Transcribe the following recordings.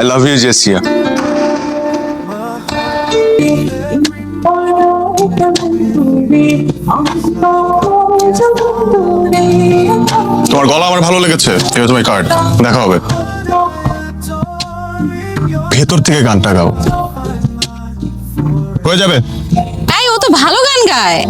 I love you, Jessia. তোমার গলা আমার ভালো লেগেছে। এই তোমার কার্ড, দেখা হবে। ভেতর থেকে গানটা গাও। হয়ে যাবে। এই ও তো ভালো গান গায়।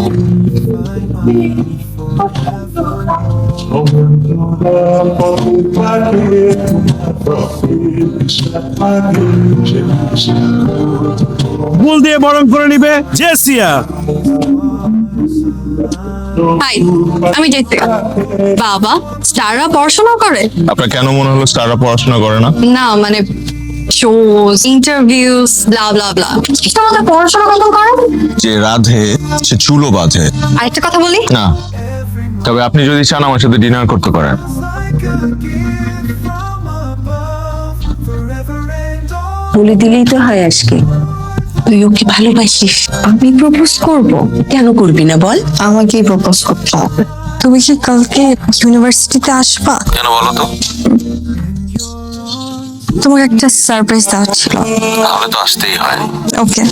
ফুল দিয়ে বরণ করে নিবে জেসিয়া। হাই, আমি দেখতে বাবা স্টাররা পড়াশোনা করে। আপনার কেন মনে হলো স্টাররা পড়াশোনা করে না? না মানে শোজ, ইন্টারভিউস, ব্লা ব্লা ব্লা। এটা আমাদের পড়াশোনা কত করে? যে রাধে সে চুলো বাঁধে। আরেকটা কথা বলি না, তবে আপনি যদি চান আমার সাথে ডিনার করতে পারেন। বলে দিলেই তো হয় আজকে তুই ওকে ভালোবাসিস। আমি প্রপোজ করব। কেন করবি না বল? আমাকেই প্রপোজ করতে হবে। তুমি কি কালকে ইউনিভার্সিটিতে আসবা? কেন বলো তো? তোমাকে একটা সারপ্রাইজ দেওয়ার ছিল। তাহলে তো আসতেই হয়। ওকে।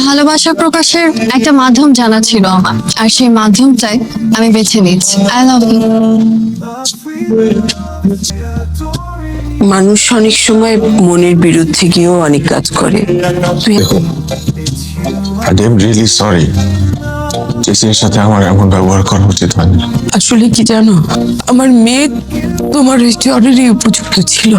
ভালোবাসা প্রকাশের একটা মাধ্যম জানা ছিল আমার, আর সেই মাধ্যমটাই আমি বেছে নিচ্ছি। I love you. মানুষ অনেক সময় মনের বিরুদ্ধে গিয়েও অনেক কাজ করে। তুই I am really sorry. জেসির সাথে আমার এমন ব্যবহার করা উচিত হয়নি। আসলে কি জানো, আমার মেয়ে তোমার রেস্টুরেন্টেরই উপযুক্ত ছিল।